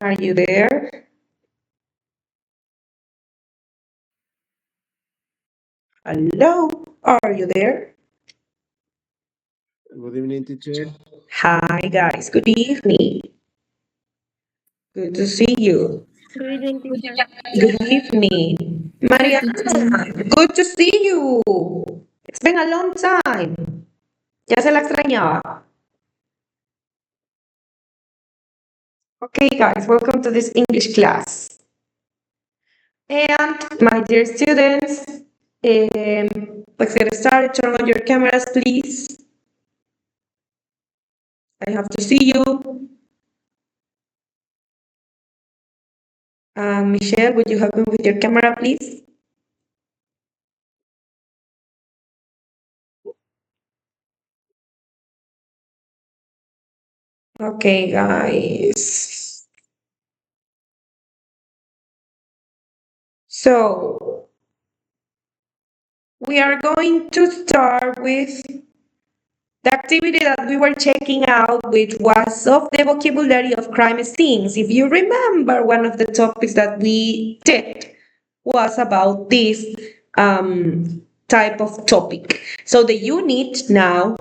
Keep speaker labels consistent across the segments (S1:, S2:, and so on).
S1: Are you there? Hello? Are you there?
S2: Good evening, teacher.
S1: Hi, guys. Good evening. Good to see you.
S3: Good evening, teacher.
S1: Good evening.
S3: Hi,
S1: Maria,
S3: teacher.
S1: good to see you. It's been a long time. Ya se la extrañaba. Okay, guys, welcome to this English class. And my dear students, let's get started. Turn on your cameras, please. I have to see you. Michelle, would you help me with your camera, please? Okay, guys. So, we are going to start with the activity that we were checking out, which was of the vocabulary of crime scenes. If you remember, one of the topics that we did was about this type of topic. So the unit now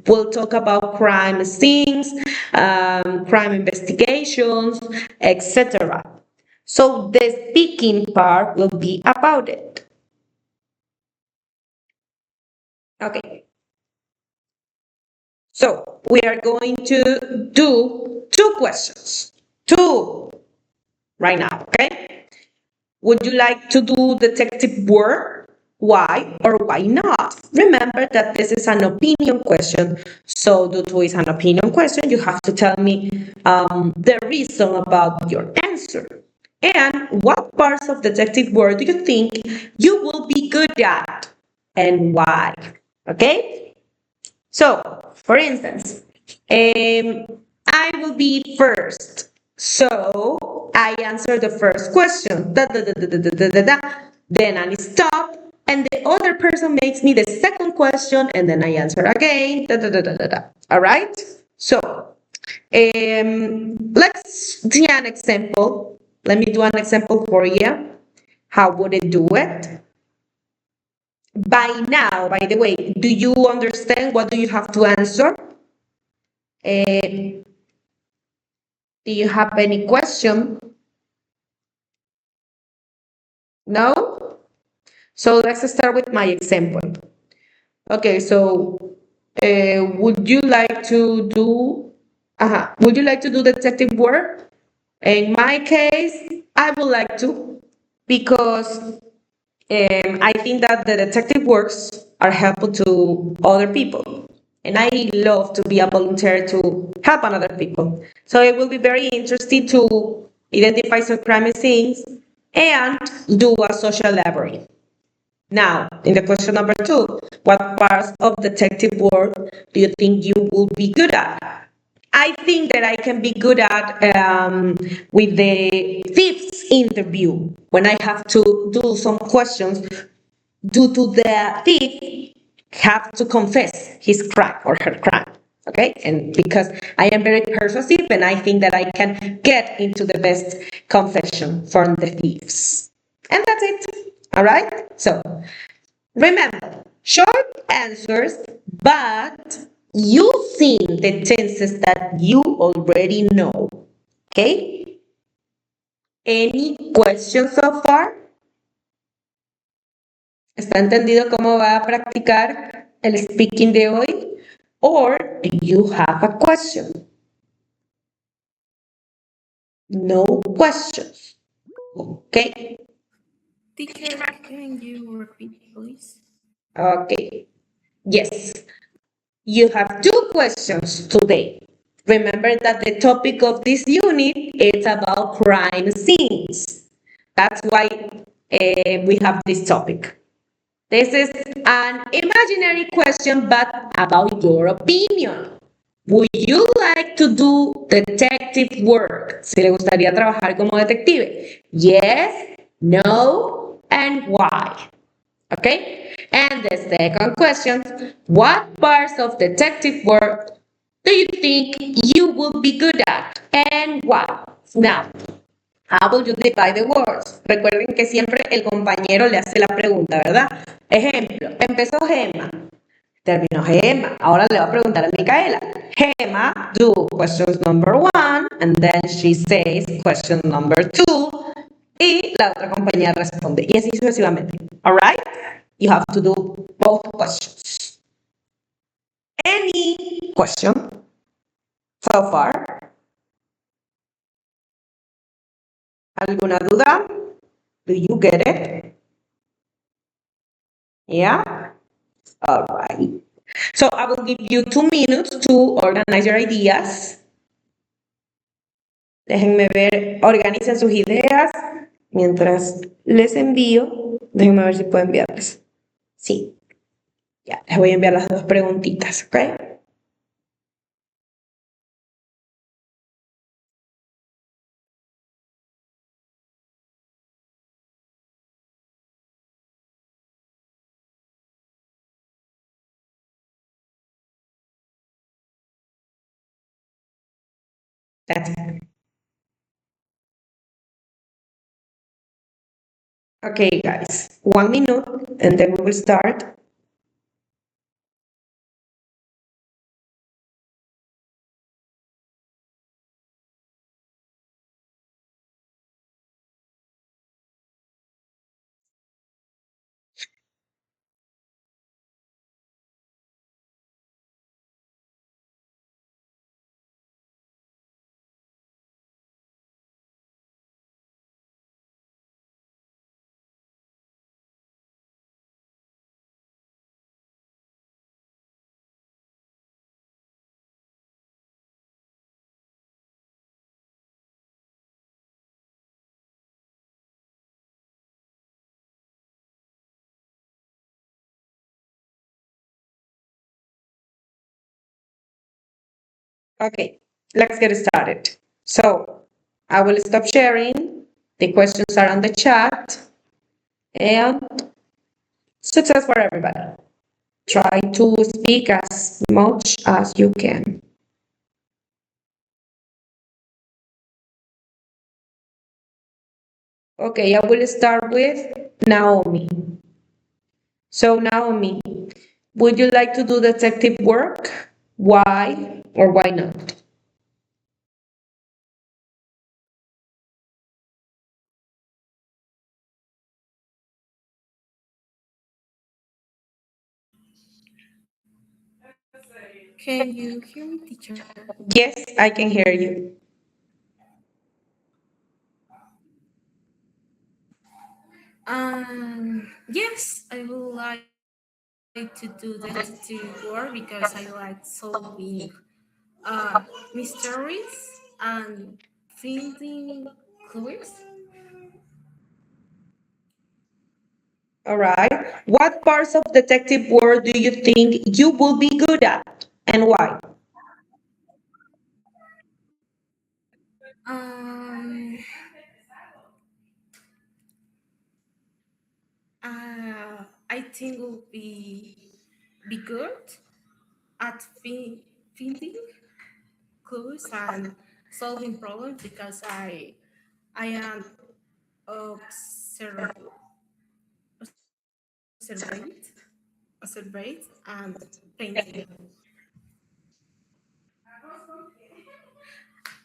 S1: will talk about crime scenes, crime investigations, etc. So the speaking part will be about it. Okay. So we are going to do two questions. Two right now, okay? Would you like to do detective work? Why or why not? Remember that this is an opinion question. So due to it's an opinion question, you have to tell me the reason about your answer. And what parts of detective work do you think you will be good at and why? Okay? So, for instance, I will be first. So I answer the first question. Da, da, da, da, da, da, da, da. Then I stop, and the other person makes me the second question, and then I answer again. Da, da, da, da, da, da. All right. So let's do an example. Let me do an example for you. How would it do it? By now, by the way, do you understand what do you have to answer? Do you have any question? No? So let's start with my example. Okay, so would you like to do would you like to do detective work? In my case, I would like to because I think that the detective works are helpful to other people. And I love to be a volunteer to help other people. So it will be very interesting to identify some crime scenes and do a social library. Now, in the question number two, what parts of detective work do you think you will be good at? I think that I can be good at with the thief's interview when I have to do some questions due to the thief have to confess his crime or her crime. Okay, and because I am very persuasive and I think that I can get into the best confession from the thieves. And that's it. All right. So remember, short answers, but using the tenses that you already know. Okay? Any questions so far? ¿Está entendido cómo va a practicar el speaking de hoy? Or do you have a question? No questions. Okay.
S3: Teacher, can you repeat, please?
S1: Okay. Yes. You have two questions today. Remember that the topic of this unit is about crime scenes. That's why we have this topic. This is an imaginary question, but about your opinion. Would you like to do detective work? Si le gustaría trabajar como detective. Yes, no, and why? Okay? And the second question, what parts of detective work do you think you will be good at? And why? Now, how will you divide the words? Recuerden que siempre el compañero le hace la pregunta, ¿verdad? Ejemplo, empezó Gemma, terminó Gemma. Ahora le va a preguntar a Micaela. Gemma, do question number one, and then she says question number two, y la otra compañera responde. Y así sucesivamente. Alright? You have to do both questions. Any question so far? ¿Alguna duda? Do you get it? Yeah? All right. So I will give you 2 minutes to organize your ideas. Déjenme ver, organicen sus ideas mientras les envío. Déjenme ver si puedo enviarles. Sí, ya, les voy a enviar las dos preguntitas, ¿ok? That's it. Okay, guys, 1 minute and then we will start. Okay, let's get started. So I will stop sharing. The questions are on the chat. And success for everybody. Try to speak as much as you can. Okay, I will start with Naomi. So, Naomi, would you like to do detective work? Why or why not?
S3: Can you hear me, teacher?
S1: Yes, I can hear you.
S3: Yes, I would like to do detective work because I like solving mysteries and finding clues.
S1: All right. What parts of detective work do you think you will be good at and why?
S3: Um, I think will be good at finding clues and solving problems because I am observe, observate, observate and painting.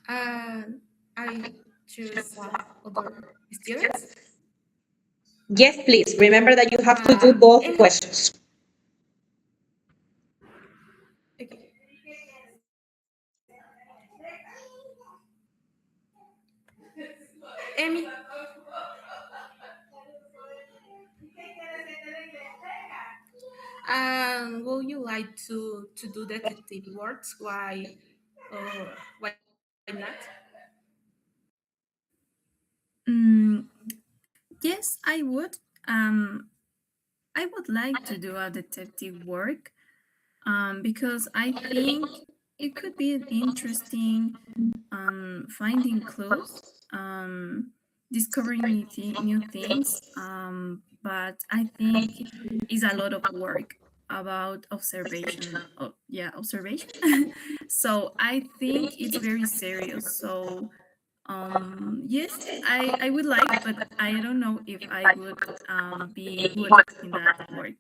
S3: And I choose other students.
S1: Yes, please. Remember that you have to do both
S3: And
S1: questions.
S3: okay. Amy, would you like to do detective works? Why not?
S2: Mm, yes, I would. I would like to do a detective work because I think it could be interesting finding clues, discovering new things. But I think it's a lot of work about observation. Oh, yeah, observation. So I think it's very serious. So yes, I would like, but I don't know if I would be good in that work.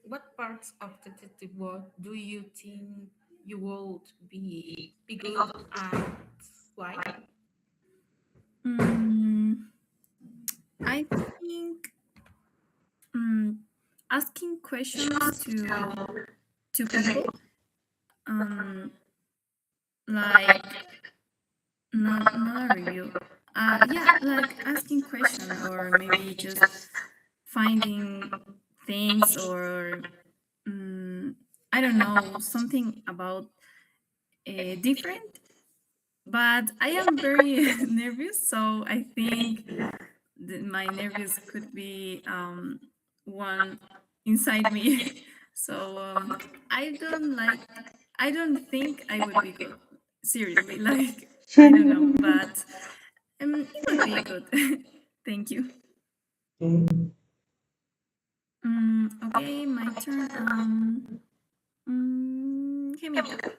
S3: What parts of detective work do you think you would be good at? Why?
S2: mm, I think mm, asking questions to people, um, like not a review. Yeah, like asking question or maybe just finding things or mm, I don't know, something about different. But I am very nervous, so I think my nervous could be one inside me. So I don't like. I don't think I would be good. Seriously, like I don't know, but it would be good. Thank you. Okay, my turn. Gemita.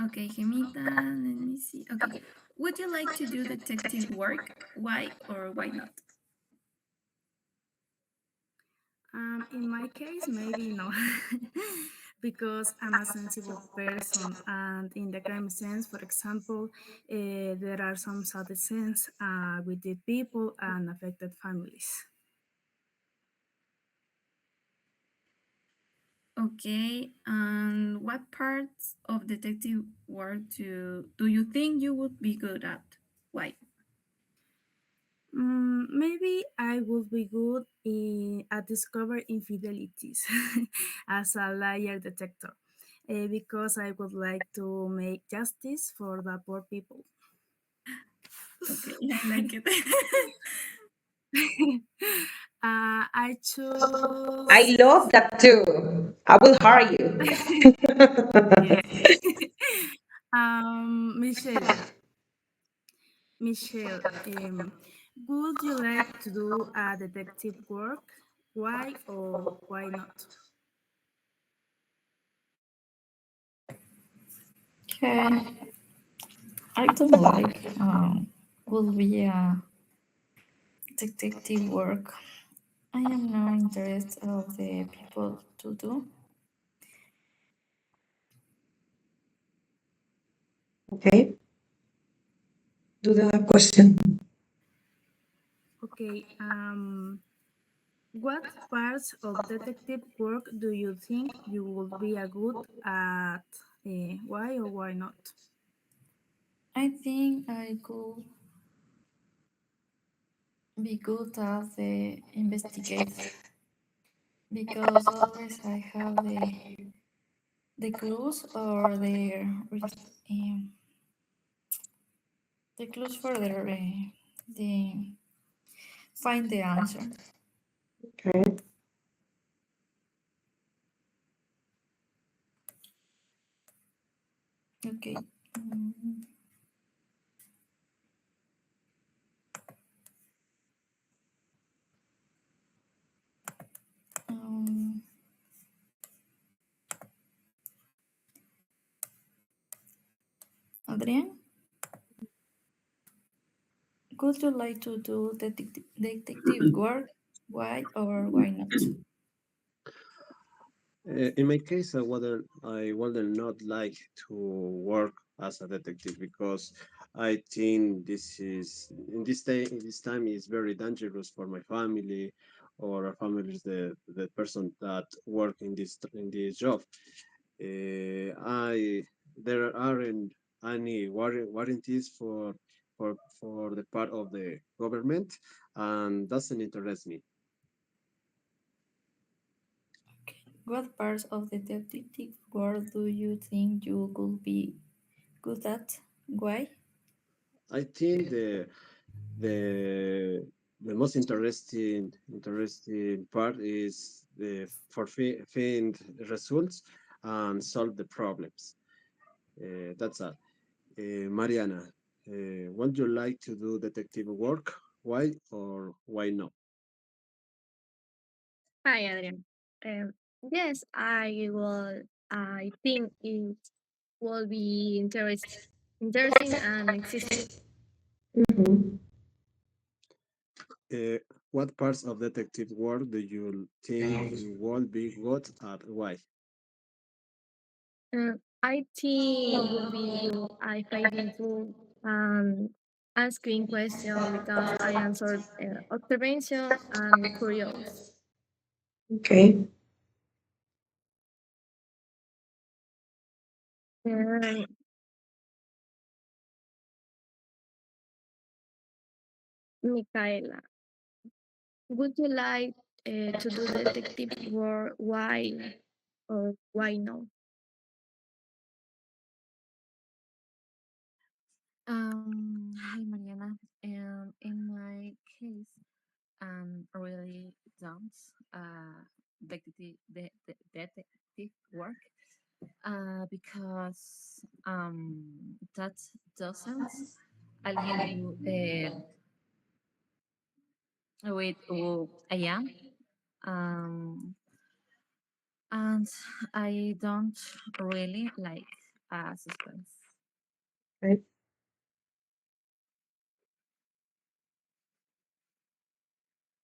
S2: Okay, Gemita. Let me see. Okay, would you like to do detective work? Why or why not?
S4: In my case, maybe no, because I'm a sensible person, and in the crime sense, for example, there are some sad scenes with the people and affected families.
S2: Okay, and what parts of detective work do you think you would be good at? Why?
S4: Maybe I would be good at discover infidelities as a liar detector, because I would like to make justice for the poor people.
S2: Okay, I like it.
S4: I
S1: I
S4: choose.
S1: love that too. I will hire you.
S4: Yes. Michelle, Michelle, would you like to do a detective work? Why or why not?
S5: Okay, I don't like will be a detective work. I am not interested of the people to do.
S1: Okay, do the other question.
S4: Okay. What parts of detective work do you think you would be a good at? Why or why not?
S5: I think I could be good at the investigate because always I have the clues or um, the clues for the find the answer.
S1: Okay.
S5: Okay. Mm, Um, Adrian, would you like to do detective work? Why or why not?
S6: In my case, I would not like to work as a detective because I think this is in this time is very dangerous for my family or our families the person that work in this job. I there aren't any warranties for the part of the government, and doesn't interest me.
S5: What parts of the detective work do you think you could be good at? Why?
S6: I think the the most interesting part is the for find results and solve the problems. That's all. Mariana, would you like to do detective work? Why or why not?
S5: Hi, Adrian. Um, yes, I will. I think it will be interesting and existing.
S1: Mhm.
S6: Uh, what parts of detective work do you think you will be good at? Why?
S5: I think will be good. I finding through asking question because I answered observation and curious.
S1: Okay.
S5: Um, Michaela, would you like to do detective work? Why or why no?
S7: Hi Mariana. In my case, really don't detective detective work because that doesn't align with who I am. Um, and I don't really like suspense.
S1: Right.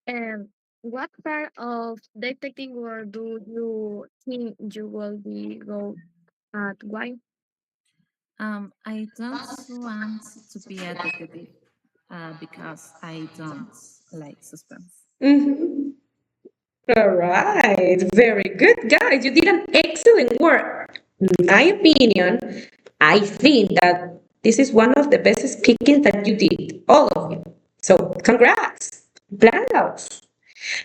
S5: And what part of detective work do you think you will be go at? Why?
S7: I don't want to be a detective because I don't like suspense.
S1: Mhm. All right. Very good, guys. You did an excellent work. In my opinion, I think that this is one of the best speaking that you did, all of you. So, congrats. Bravo.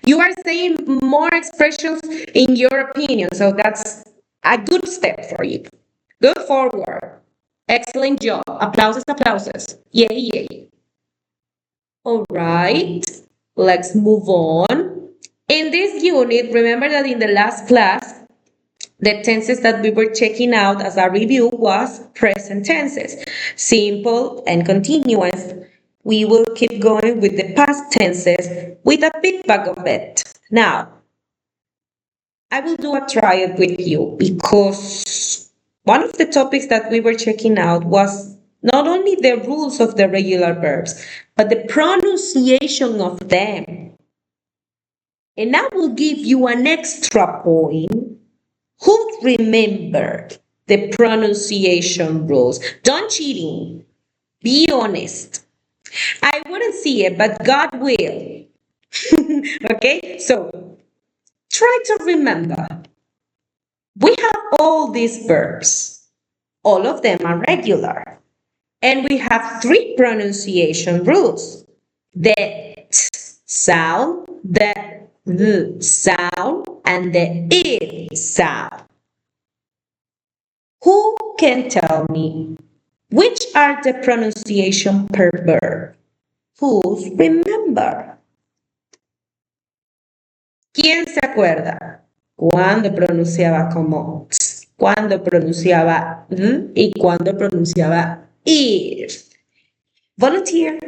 S1: You are saying more expressions in your opinion, so that's a good step for you. Good forward. Excellent job. Applauses, applauses. Yay, yay. All right, let's move on. In this unit, remember that in the last class, the tenses that we were checking out as a review was present tenses, simple and continuous. We will keep going with the past tenses with a feedback of it. Now, I will do a trial with you because one of the topics that we were checking out was not only the rules of the regular verbs, but the pronunciation of them. And I will give you an extra point. Who remembered the pronunciation rules? Don't cheating. Be honest. I wouldn't see it, but God will. Okay, so try to remember. We have all these verbs. All of them are regular. And we have three pronunciation rules. The t sound, the th sound, and the I sound. Who can tell me which are the pronunciation per verb? Who's remember? ¿Quién se acuerda? Cuando pronunciaba como ts, cuando pronunciaba y cuando pronunciaba if. Volunteer.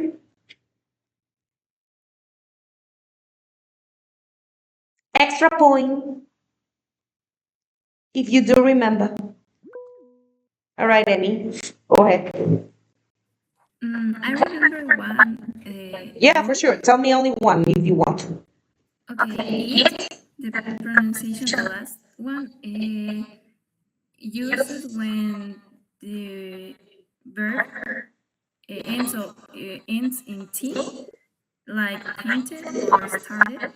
S1: Extra point if you do remember. All right, Emmy. Go ahead.
S2: I remember one
S1: Yeah, for
S2: rule.
S1: sure. Tell me only one if you want.
S2: Okay, it, the pronunciation, the last one, use it when the verb ends in T, like painted or started.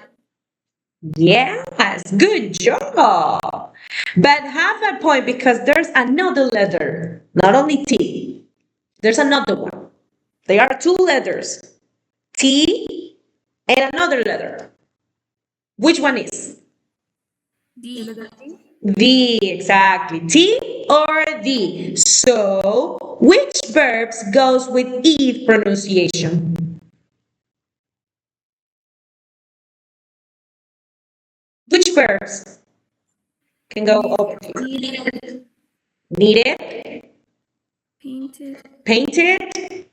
S1: Yes, good job. But half a point because there's another letter, not only T. There's another one. There are two letters, T and another letter. Which one is?
S4: The
S2: D,
S4: letter D.
S1: The, exactly. T or the. So, which verbs goes with E pronunciation? Which verbs can go
S2: need,
S1: over here?
S2: needed,
S1: Needed,
S2: painted, Painted.
S1: Painted?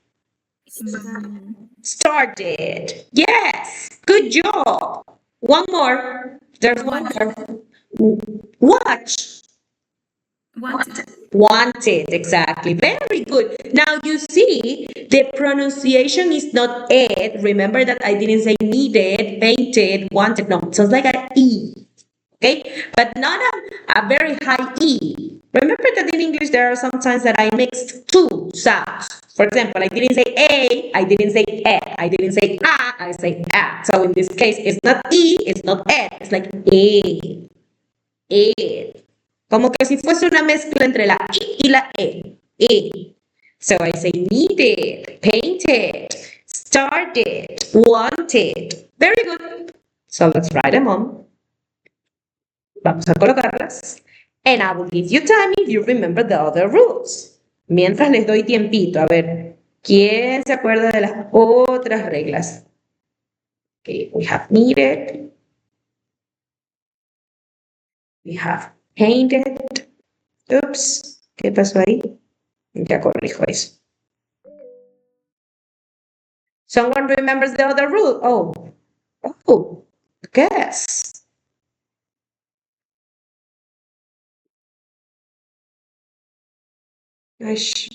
S2: Mm,
S1: Started. Yes. Good job. One more. There's one
S2: watch.
S1: more. Watch.
S2: Wanted.
S1: Wanted, exactly. Very good. Now you see, the pronunciation is not ed. Remember that I didn't say needed, painted, wanted. No, it sounds like an E. Okay? But not a very high E. Remember that in English there are some times that I mixed two sounds. For example, I didn't say A, I didn't say E, I didn't say A, I say A. So in this case, it's not E, it's not E, it's like E. E. Como que si fuese una mezcla entre la I y la E. E. So I say needed, painted, started, wanted. Very good. So let's write them on. Vamos a colocarlas. And I will give you time if you remember the other rules. Mientras les doy tiempito. A ver, ¿quién se acuerda de las otras reglas? Okay, we have needed. We have painted. Oops, ¿qué pasó ahí? Ya corrijo eso. Someone remembers the other rule? Oh, guess. Gosh.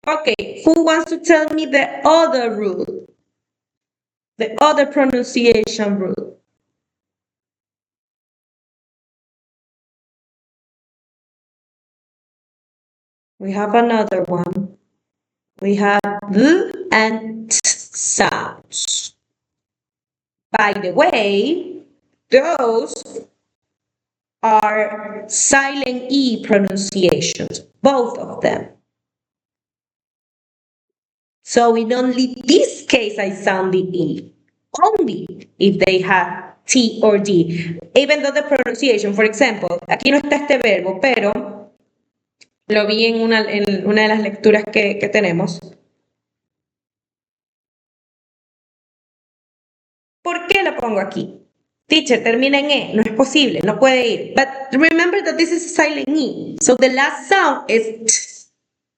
S1: Okay, who wants to tell me the other rule? The other pronunciation rule. We have another one. We have V and T sounds. By the way, those are silent E pronunciations, both of them. So in only this case, I sound the E, only if they have T or D. Even though the pronunciation, for example, aquí no está este verbo, pero lo vi en una de las lecturas que tenemos. ¿Por qué lo pongo aquí? Teacher, termina en E. No es posible, no puede ir. But remember that this is a silent E. So the last sound is T.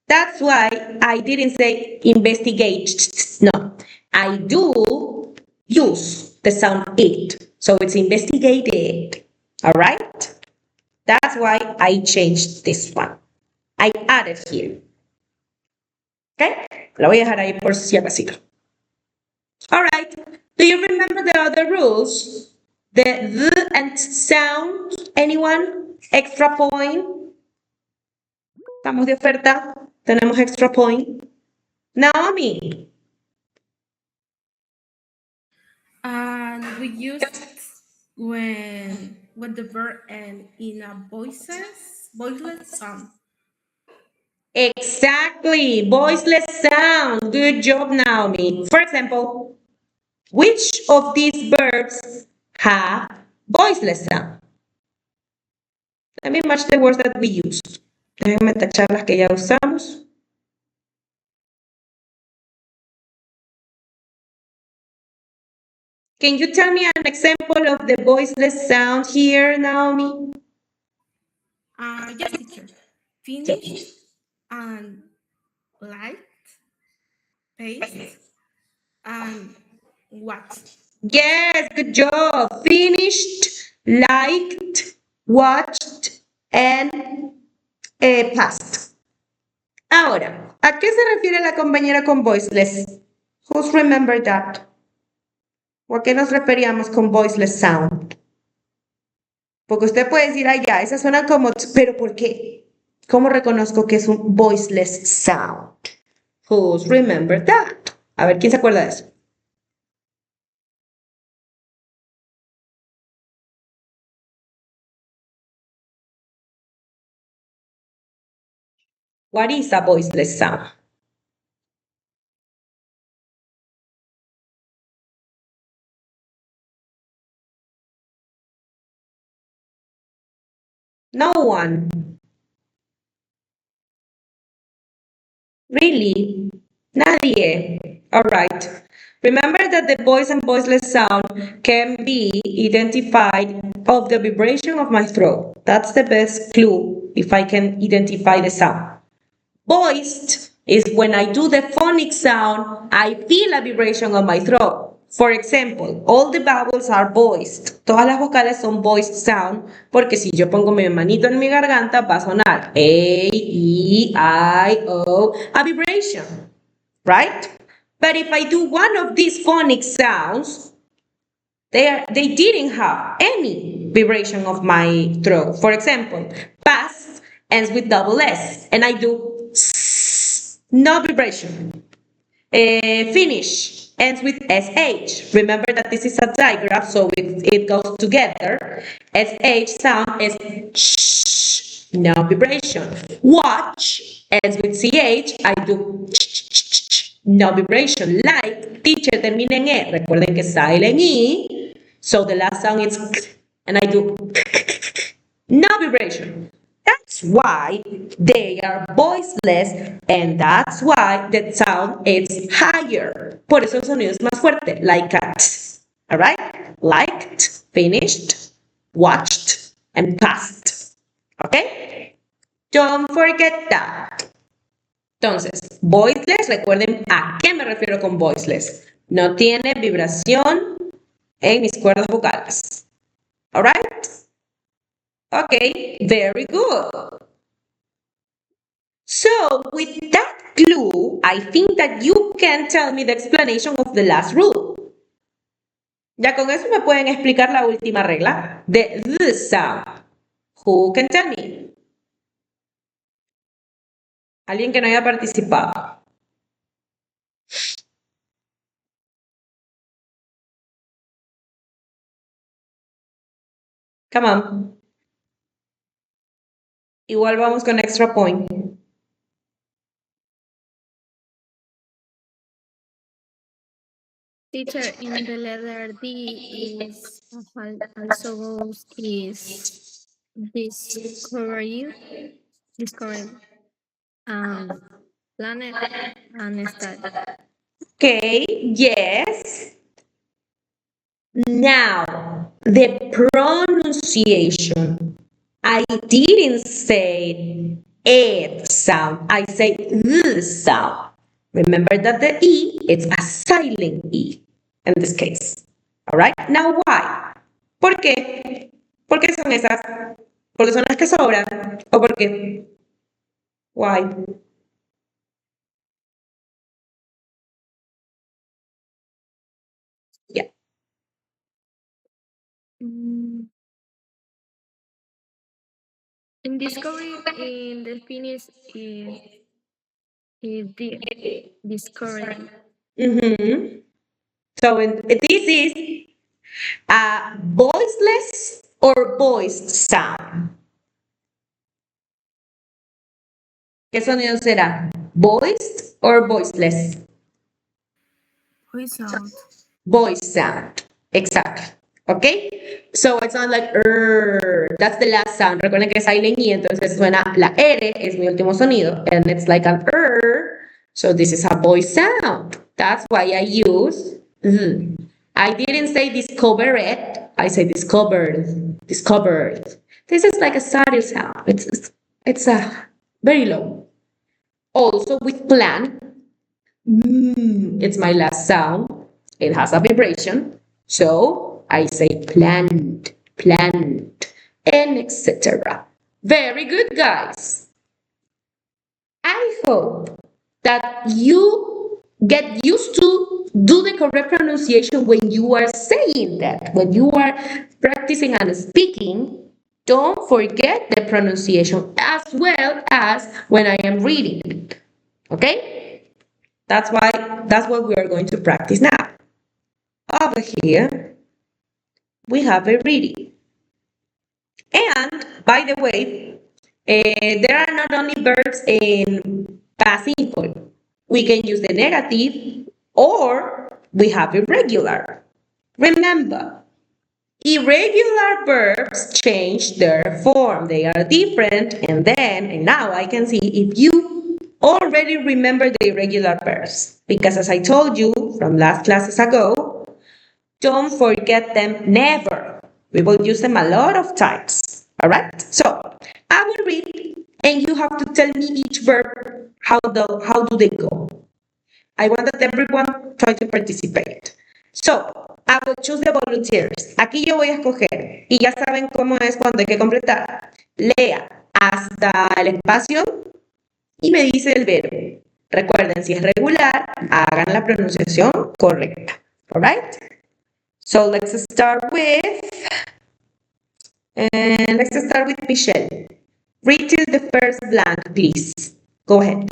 S1: That's why I didn't say investigate. No, I do use the sound it. So it's investigated. All right? That's why I changed this one. I added here. Okay? Lo voy a dejar ahí por si acaso. All right. Do you remember the other rules? The and sound. Anyone? Extra point. Estamos de oferta. Tenemos extra point. Naomi.
S3: And we use it when the verb and in a voiceless sound.
S1: Exactly. Voiceless sound. Good job, Naomi. For example, which of these verbs have voiceless sound? Let me match the words that we used. Déjenme tachar las que ya usamos. Can you tell me an example of the voiceless sound here, Naomi?
S3: Yes, teacher. Finished and liked, paste, and watched.
S1: Yes, good job. Finished, liked, watched, and passed. Ahora, ¿a qué se refiere la compañera con voiceless? Who's remember that? ¿O a qué nos referíamos con voiceless sound? Porque usted puede decir, ah, ya, esa suena como, pero ¿por qué? ¿Cómo reconozco que es un voiceless sound? Who's remember that? A ver, ¿quién se acuerda de eso? What is a voiceless sound? No one. Really? Nadie. All right. Remember that the voice and voiceless sound can be identified of the vibration of my throat. That's the best clue if I can identify the sound. Voiced is when I do the phonic sound, I feel a vibration on my throat. For example, all the vowels are voiced. Todas las vocales son voiced sound, porque si yo pongo mi manito en mi garganta va a sonar A, E, I, O, a vibration, right? But if I do one of these phonic sounds, they didn't have any vibration of my throat. For example, pass ends with double S, and I do s, no vibration. Finish ends with SH. Remember that this is a digraph, so it goes together. SH sound is sh, no vibration. Watch ends with CH, I do no vibration. Like, teacher termina en E. Recuerden que silent E, so the last sound is and I do no vibration. That's why they are voiceless and that's why the sound is higher. Por eso el sonido es más fuerte, like a t. Alright? Liked, finished, watched, and passed. Okay? Don't forget that. Entonces, voiceless, recuerden a qué me refiero con voiceless. No tiene vibración en mis cuerdas vocales. Alright? Okay, very good. So, with that clue, I think that you can tell me the explanation of the last rule. Ya con eso me pueden explicar la última regla de the sound. Who can tell me? Alguien que no haya participado. Come on. Igual vamos con extra point.
S5: Teacher, in the letter D is also goes is discovery, discovery, um, planet and star.
S1: Okay, yes. Now, the pronunciation. I didn't say it sound. I say the sound. Remember that the E is a silent E in this case. All right? Now, why? ¿Por qué? ¿Por qué son esas? ¿Porque son las que sobran? ¿O por qué? Why? Yeah.
S5: Mm, in discovery, in the finish is the discovery.
S1: Mm-hmm. So this is a voiceless or voiced sound. ¿Qué sonido será? Voiced or voiceless?
S4: Voice sound.
S1: Voice sound. Exactly. Okay? So it sounds like that's the last sound. Recuerden que es silent E, entonces suena la R, es mi último sonido, and it's like an So this is a voice sound. That's why I use I didn't say discover it. I say discovered. Discovered. This is like a subtle sound. It's a very low. Also with plan, it's my last sound. It has a vibration. So I say planned, planned, and etc. Very good, guys. I hope that you get used to do the correct pronunciation when you are saying that. When you are practicing and speaking, don't forget the pronunciation as well as when I am reading. Okay? That's what we are going to practice now. Over here, we have a reading. And by the way, there are not only verbs in past simple. We can use the negative or we have irregular. Remember, irregular verbs change their form. They are different and now I can see if you already remember the irregular pairs because, as I told you from last classes ago, don't forget them never. We will use them a lot of times. All right? So I will read and you have to tell me each verb how do they go. I want that everyone try to participate. So, I will choose the volunteers. Aquí yo voy a escoger y ya saben cómo es cuando hay que completar. Lea hasta el espacio y me dice el verbo. Recuerden, si es regular, hagan la pronunciación correcta. Alright? So let's start with Michelle. Read till the first blank, please. Go ahead.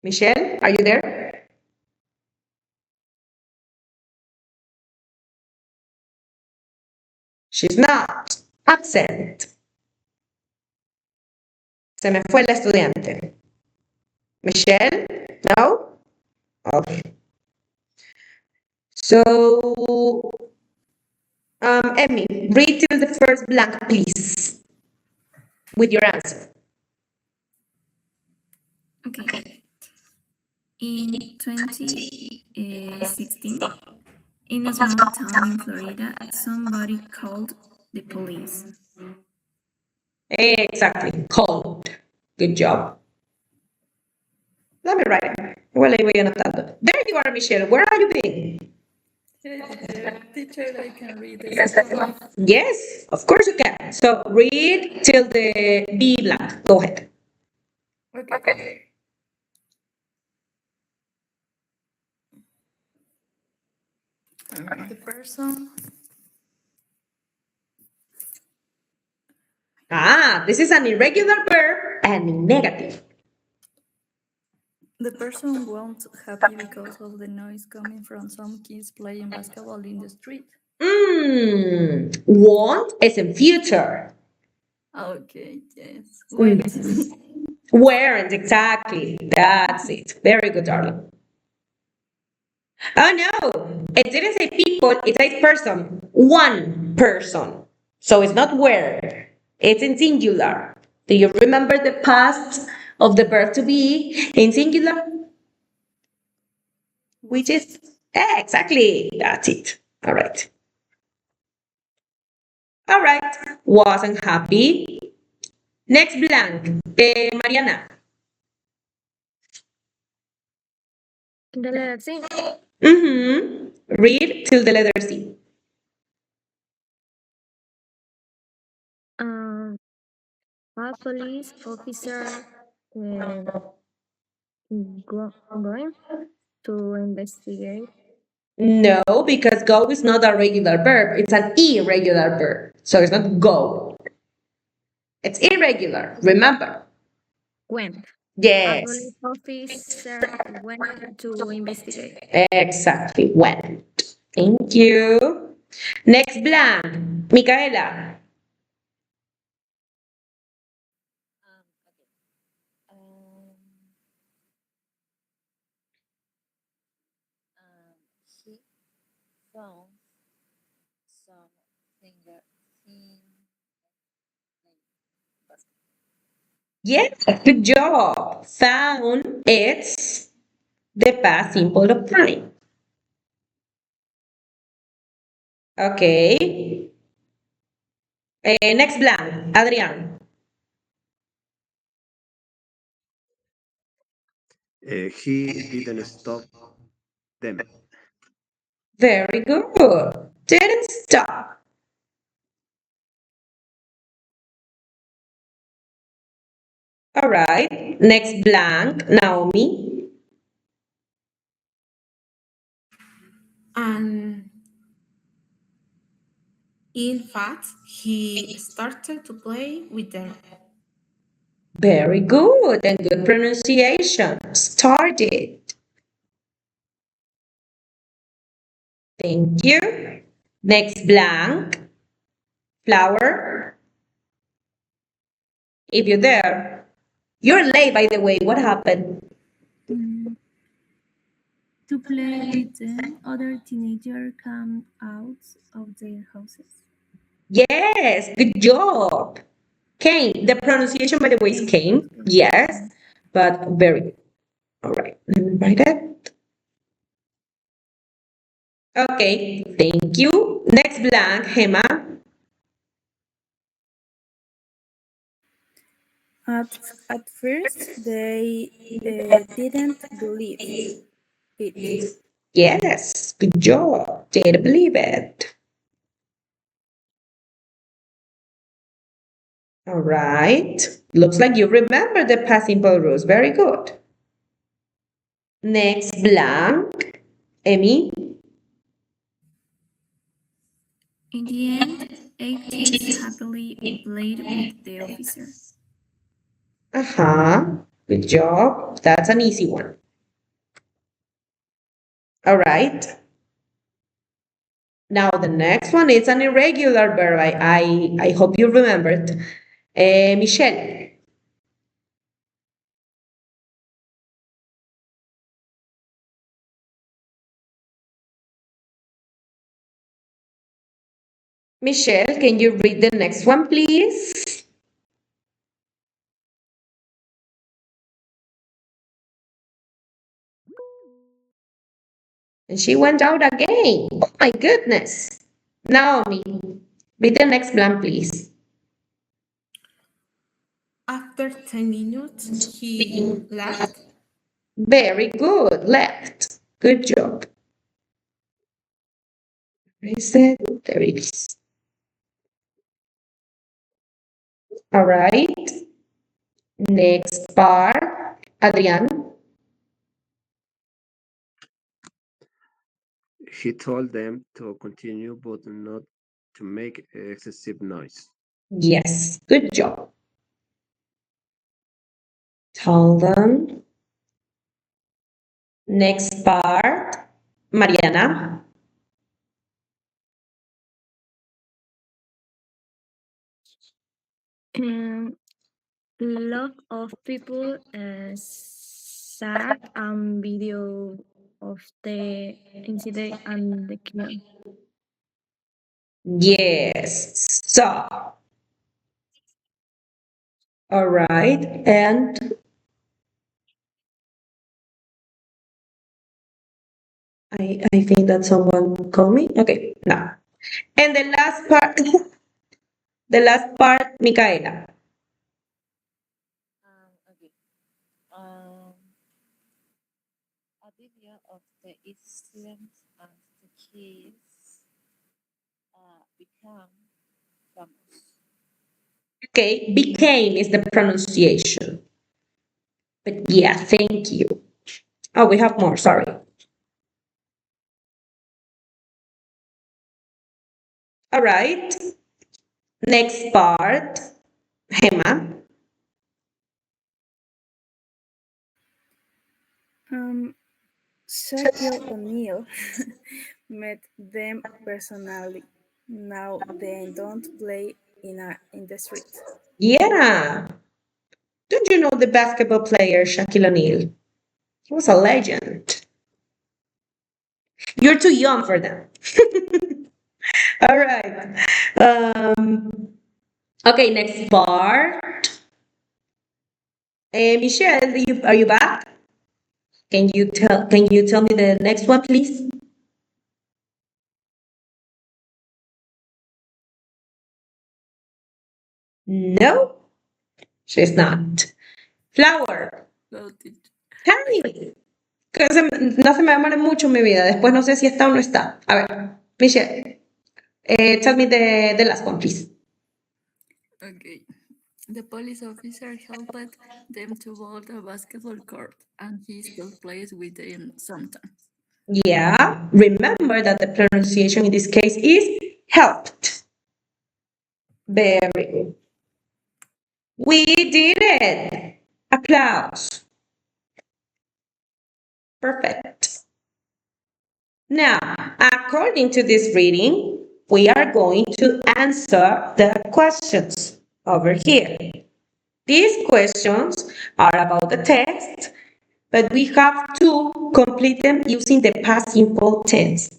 S1: Michelle, are you there? She's not. Absent. Se me fue la estudiante. Michelle? No? Okay. So, Emmy, read till the first blank, please, with your answer.
S2: Okay. In 2016, in a small town in Florida, somebody called the police.
S1: Exactly. Cold. Good job. Let me write it. Well, ahí voy anotando. There you are, Michelle. Where are you being?
S4: Hey, teacher, I can read the second one.
S1: Yes, of course you can. So read till the B blank. Go ahead.
S4: Okay. The person,
S1: This is an irregular verb and negative.
S4: the person won't happy because of the noise coming from some kids playing basketball in the street.
S1: Want is in future.
S4: Okay, yes. Went.
S1: Weren't, exactly. That's it. Very good, darling. Oh no, it didn't say people, it says person. One person. So it's not where. It's in singular. Do you remember the past of the verb to be in singular? Which is exactly. That's it. All right. All right. Wasn't happy. Next blank. Mariana.
S5: The letter C.
S1: Read till the letter C.
S5: Um, a police officer uh, going to investigate.
S1: No, because go is not a regular verb. It's an irregular verb. So it's not go. It's irregular. Remember.
S5: Went. A
S1: Yes.
S5: police officer went to investigate.
S1: Exactly. Went. Thank you. Next blank. Micaela.
S7: Um, he found some finger in basket.
S1: Yes. Good job. Found. It's the past simple of time. Okay. Next blank. Adrian.
S6: He didn't stop them.
S1: Very good. Didn't stop. All right. Next blank. Naomi.
S3: And in fact, he started to play with them.
S1: Very good and good pronunciation. Started. Thank you. Next blank. Flower. If you're there. You're late, by the way. What happened?
S4: Mm, to play with them, other teenagers come out of their houses.
S1: Yes, good job. Came. The pronunciation, by the way, is
S4: Thank you.
S1: came.
S4: Thank you.
S1: Yes, but very good. All right, let me write it. Okay, thank you. Next blank, Gemma.
S4: At first, they didn't believe it.
S1: Yes, good job. Didn't believe it. All right. Looks like you remember the past simple rules. Very good. Next blank, Emmy.
S2: In the end, 18 happily played with the officer.
S1: Uh-huh. Good job. That's an easy one. All right. Now the next one is an irregular verb. I hope you remembered. Michelle. Michelle, can you read the next one, please? And she went out again. Oh my goodness. Naomi, read the next one, please.
S3: After 10 minutes, he left.
S1: Very good. Left. Good job. Where is it? There it is. All right. Next part. Adrian.
S6: He told them to continue, but not to make excessive noise.
S1: Yes. Good job. Hold on. Next part. Mariana.
S5: Um, lot of people saw video of the incident and the kill.
S1: Yes. So, all right. And I think that someone called me. Okay. No. And the last part, the last part, Micaela.
S7: Okay. Um, a video of the incident and the kids become famous.
S1: Okay. Became is the pronunciation. But yeah, thank you. Oh, we have more. Sorry. All right. Next part, Gemma.
S4: Shaquille O'Neal met them personally. Now they don't play in the street.
S1: Yeah. Don't you know the basketball player Shaquille O'Neal? He was a legend. You're too young for them. All right. Okay, next part. Michelle, are you back? Can you tell me the next one, please? No, she's not. Flower.
S3: No, teacher.
S1: Hi. No se me demore mucho mi vida. Después no sé si está o no está. A ver, Michelle, tell me the last one, please.
S2: Okay. The police officer helped them to build a basketball court, and he still plays with them sometimes.
S1: Yeah, remember that the pronunciation in this case is helped. Very good. We did it. Applause. Perfect. Now, according to this reading, we are going to answer the questions over here. These questions are about the text, but we have to complete them using the past simple tense.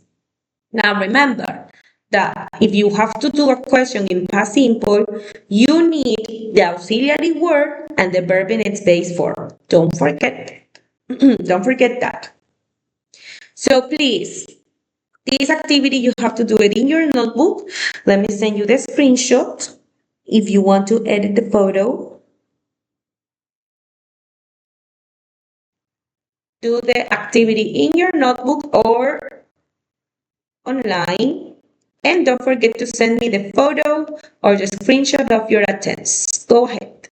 S1: Now remember, that if you have to do a question in past simple, you need the auxiliary word and the verb in its base form. Don't forget. Don't forget that. So please, this activity, you have to do it in your notebook. Let me send you the screenshot. If you want to edit the photo, do the activity in your notebook or online. And don't forget to send me the photo or the screenshot of your attempts. Go ahead.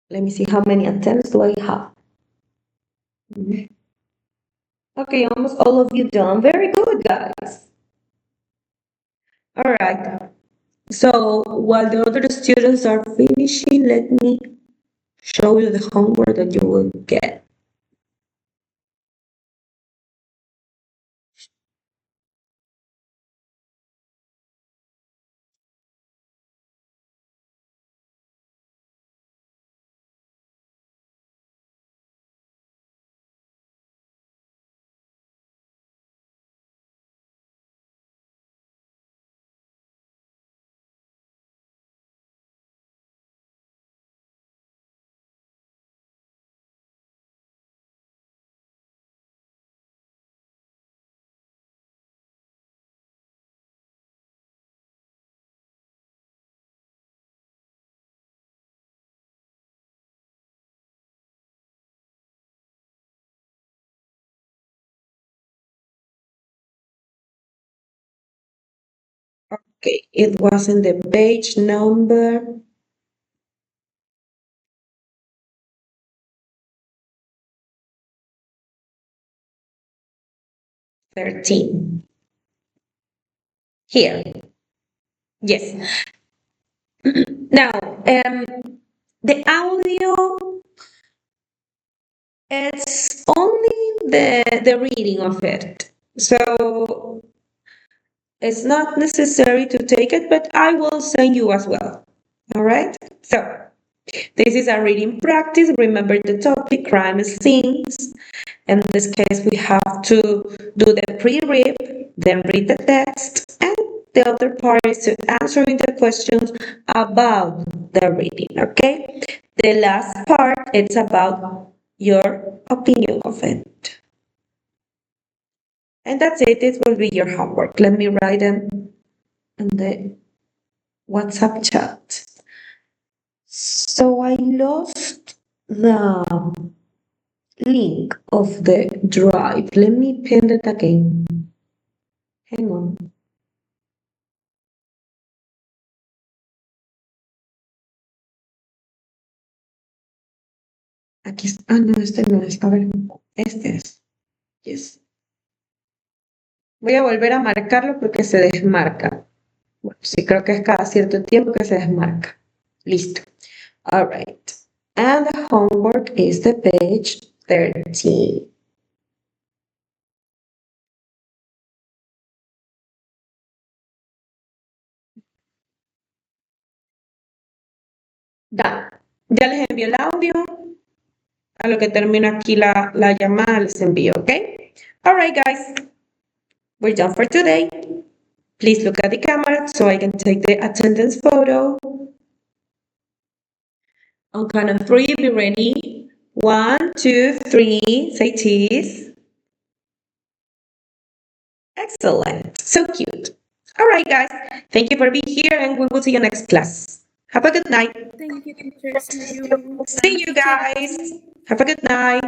S1: Let me see how many attempts do I have. Okay, almost all of you done. Very good, guys. All right. So while the other students are finishing, let me show you the homework that you will get. Okay, it was in the page number 13. Here. Yes. Now, the audio, it's only the reading of it. So it's not necessary to take it, but I will send you as well. All right? So this is a reading practice. Remember the topic, crime scenes. In this case, we have to do the pre-read, then read the text, and the other part is to answering the questions about the reading, okay? The last part, it's about your opinion of it. And that's it. This will be your homework. Let me write them in the WhatsApp chat. So I lost the link of the drive. Let me pin it again. Hang on. Aquí está. Ah, no, este no es. A ver, este es. Yes. Voy a volver a marcarlo porque se desmarca. Bueno, sí, creo que es cada cierto tiempo que se desmarca. Listo. All right. And the homework is the page 13. Ya. Ya les envió el audio. A lo que termino aquí la llamada les envío, ¿ok? All right, guys. We're done for today. Please look at the camera so I can take the attendance photo. On count of three, be ready. 1, 2, 3. Say cheese. Excellent. So cute. All right, guys. Thank you for being here, and we will see you next class. Have a good night.
S4: Thank you, teacher. See you.
S1: See you guys. Have a good night.